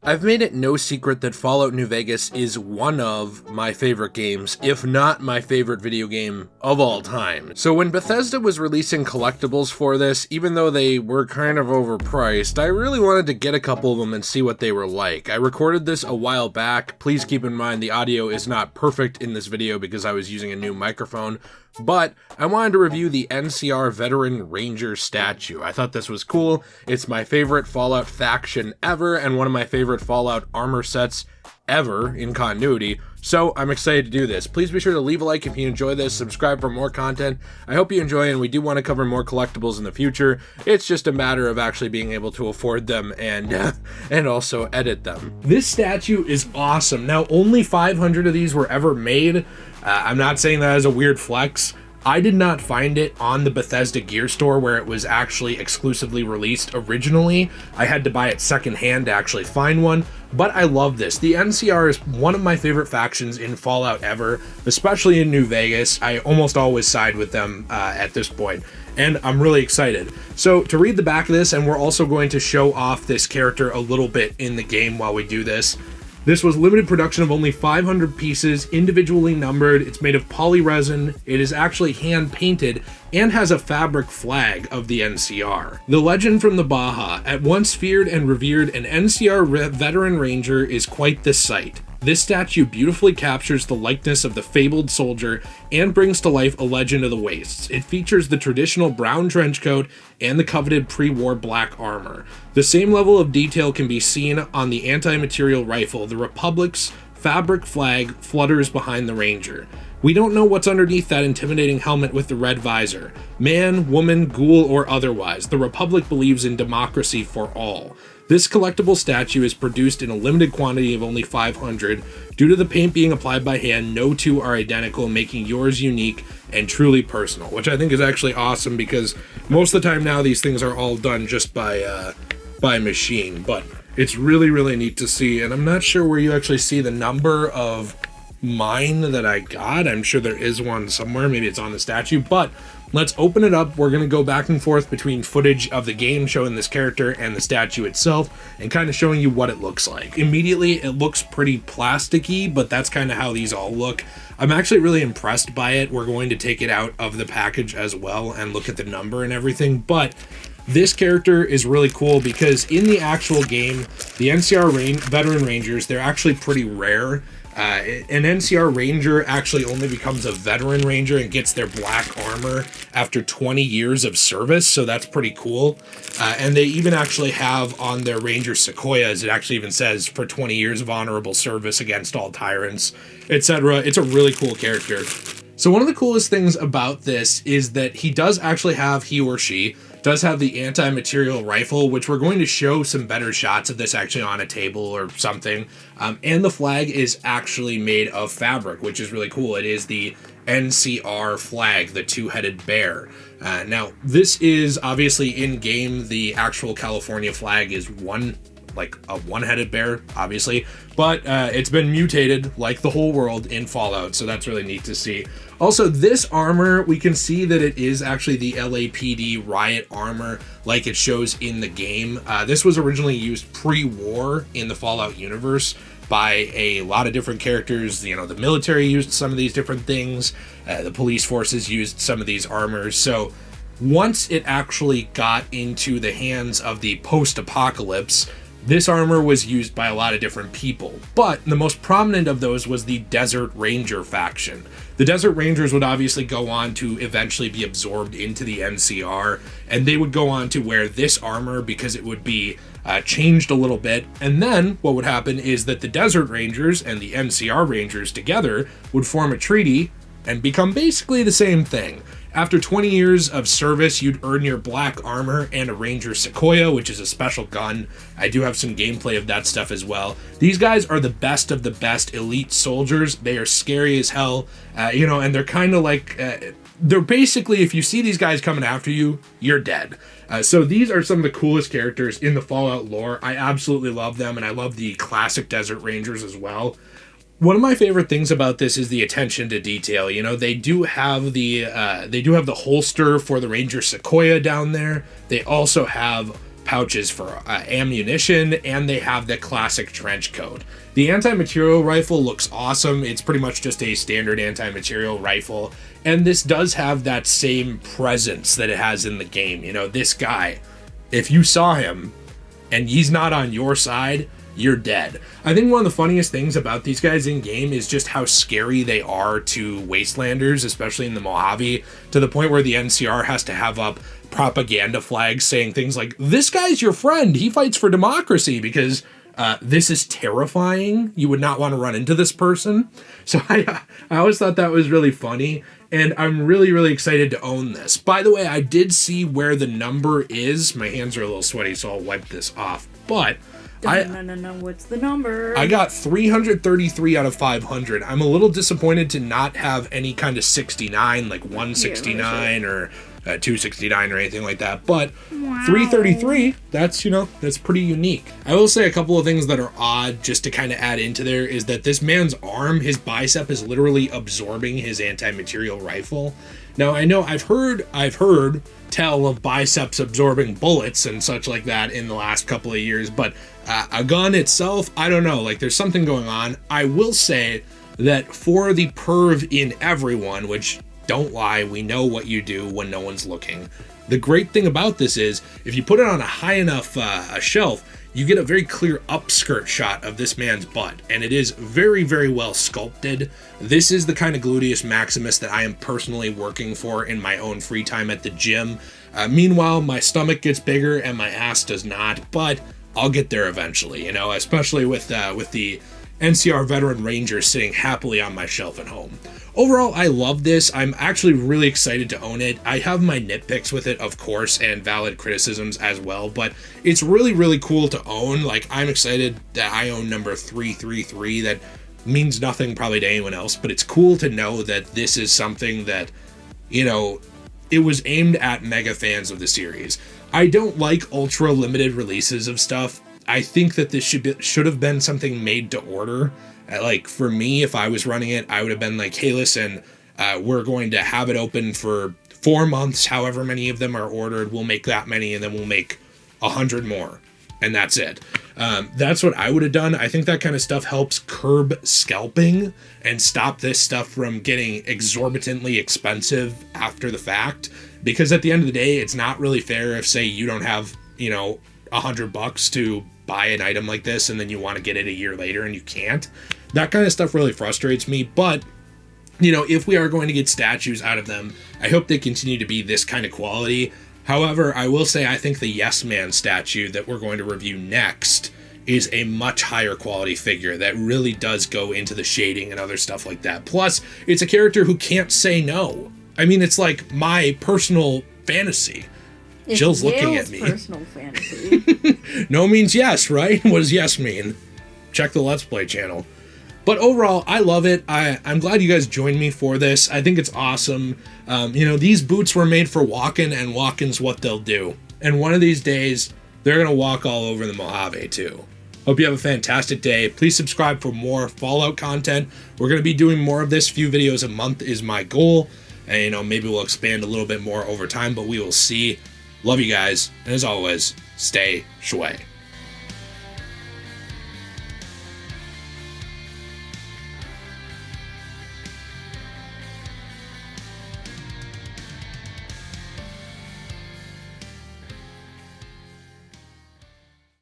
I've made it no secret that Fallout New Vegas is one of my favorite games, if not my favorite video game of all time. So when Bethesda was releasing collectibles for this, even though they were kind of overpriced, I really wanted to get a couple of them and see what they were like. I recorded this a while back. Please keep in mind the audio is not perfect in this video because I was using a new microphone, but I wanted to review the NCR Veteran Ranger statue. I thought this was cool. It's my favorite Fallout faction ever, and one of my favorite Fallout armor sets ever in continuity, so I'm excited to do this. Please be sure to leave a like if you enjoy this, subscribe for more content. I hope you enjoy, and we do want to cover more collectibles in the future. It's just a matter of actually being able to afford them and also edit them. This statue is awesome. Now, only 500 of these were ever made. I'm not saying that as a weird flex. I did not find it on the Bethesda Gear Store where it was actually exclusively released originally. I had to buy it secondhand to actually find one, but I love this. The NCR is one of my favorite factions in Fallout ever, especially in New Vegas. I almost always side with them at this point, and I'm really excited. So to read the back of this, and we're also going to show off this character a little bit in the game while we do this. This was limited production of only 500 pieces, individually numbered. It's made of poly resin. It is actually hand painted and has a fabric flag of the NCR. The legend from the Baja, at once feared and revered, an NCR Veteran Ranger is quite the sight. This statue beautifully captures the likeness of the fabled soldier and brings to life a legend of the wastes. It features the traditional brown trench coat and the coveted pre-war black armor. The same level of detail can be seen on the anti-material rifle. The Republic's fabric flag flutters behind the Ranger. We don't know what's underneath that intimidating helmet with the red visor. Man, woman, ghoul, or otherwise, the Republic believes in democracy for all. This collectible statue is produced in a limited quantity of only 500. Due to the paint being applied by hand, no two are identical, making yours unique and truly personal, which I think is actually awesome because most of the time now these things are all done just by machine, but it's really, really neat to see. And I'm not sure where you actually see the number of mine that I got. I'm sure there is one somewhere. Maybe it's on the statue, but let's open it up. We're going to go back and forth between footage of the game showing this character and the statue itself and kind of showing you what it looks like. Immediately, it looks pretty plasticky, but that's kind of how these all look. I'm actually really impressed by it. We're going to take it out of the package as well and look at the number and everything, but this character is really cool because in the actual game, the NCR Veteran Rangers, they're actually pretty rare. An NCR Ranger actually only becomes a Veteran Ranger and gets their black armor after 20 years of service, so that's pretty cool. And they even actually have on their Ranger Sequoias, it actually even says for 20 years of honorable service against all tyrants, etc. It's a really cool character. So one of the coolest things about this is that he or she does have the anti-material rifle, which we're going to show some better shots of this actually on a table or something. And the flag is actually made of fabric, which is really cool. It is the NCR flag, the two-headed bear. Now, this is obviously in-game. The actual California flag is like a one-headed bear, obviously, but it's been mutated like the whole world in Fallout, so that's really neat to see. Also, this armor, we can see that it is actually the LAPD riot armor like it shows in the game. This was originally used pre-war in the Fallout universe by a lot of different characters. You know, the military used some of these different things, the police forces used some of these armors, so once it actually got into the hands of the post-apocalypse, this armor was used by a lot of different people, but the most prominent of those was the Desert Ranger faction. The Desert Rangers would obviously go on to eventually be absorbed into the NCR, and they would go on to wear this armor because it would be changed a little bit, and then what would happen is that the Desert Rangers and the NCR Rangers together would form a treaty and become basically the same thing. After 20 years of service, you'd earn your black armor and a Ranger Sequoia, which is a special gun. I do have some gameplay of that stuff as well. These guys are the best of the best elite soldiers. They are scary as hell, and they're kind of like, they're basically, if you see these guys coming after you, you're dead. So these are some of the coolest characters in the Fallout lore. I absolutely love them, and I love the classic Desert Rangers as well. One of my favorite things about this is the attention to detail. You know, they do have the holster for the Ranger Sequoia down there. They also have pouches for ammunition, and they have the classic trench coat. The anti-material rifle looks awesome. It's pretty much just a standard anti-material rifle, and this does have that same presence that it has in the game. You know, this guy, if you saw him and he's not on your side, you're dead. I think one of the funniest things about these guys in game is just how scary they are to wastelanders, especially in the Mojave, to the point where the NCR has to have up propaganda flags saying things like, this guy's your friend, he fights for democracy, because this is terrifying. You would not want to run into this person. So I always thought that was really funny, and I'm really, really excited to own this. By the way, I did see where the number is. My hands are a little sweaty, so I'll wipe this off. But no, what's the number? I got 333 out of 500. I'm a little disappointed to not have any kind of 69, like 169 or 269 or anything like that. But 333, that's, you know, that's pretty unique. I will say a couple of things that are odd just to kind of add into there is that this man's arm, his bicep is literally absorbing his anti-material rifle. Now, I know I've heard tell of biceps absorbing bullets and such like that in the last couple of years, but a gun itself, I don't know, like there's something going on. I will say that for the perv in everyone, which, don't lie, we know what you do when no one's looking. The great thing about this is if you put it on a high enough shelf, you get a very clear upskirt shot of this man's butt, and it is very, very well sculpted. This is the kind of gluteus maximus that I am personally working for in my own free time at the gym. Meanwhile, my stomach gets bigger and my ass does not, but I'll get there eventually, you know, especially with the NCR Veteran Ranger sitting happily on my shelf at home. Overall, I love this. I'm actually really excited to own it. I have my nitpicks with it, of course, and valid criticisms as well, but it's really, really cool to own. Like, I'm excited that I own number 333. That means nothing probably to anyone else, but it's cool to know that this is something that, you know, it was aimed at mega fans of the series. I don't like ultra limited releases of stuff. I think that this should have been something made to order. Like, for me, if I was running it, I would have been like, hey, listen, we're going to have it open for 4 months, however many of them are ordered. We'll make that many, and then we'll make 100 more, and that's it. That's what I would have done. I think that kind of stuff helps curb scalping and stop this stuff from getting exorbitantly expensive after the fact. Because at the end of the day, it's not really fair if, say, you don't have, you know, $100 to buy an item like this and then you want to get it a year later and you can't. That kind of stuff really frustrates me. But, you know, if we are going to get statues out of them, I hope they continue to be this kind of quality. However, I will say I think the Yes Man statue that we're going to review next is a much higher quality figure that really does go into the shading and other stuff like that. Plus, it's a character who can't say no. I mean, it's like my personal fantasy. It's Jill's looking at me. Personal fantasy. No means yes, right? What does yes mean? Check the Let's Play channel. But overall, I love it. I'm glad you guys joined me for this. I think it's awesome. You know, these boots were made for walking, and walking's what they'll do. And one of these days, they're going to walk all over the Mojave, too. Hope you have a fantastic day. Please subscribe for more Fallout content. We're going to be doing more of this. Few videos a month is my goal. And, you know, maybe we'll expand a little bit more over time, but we will see. Love you guys. And as always, stay shway.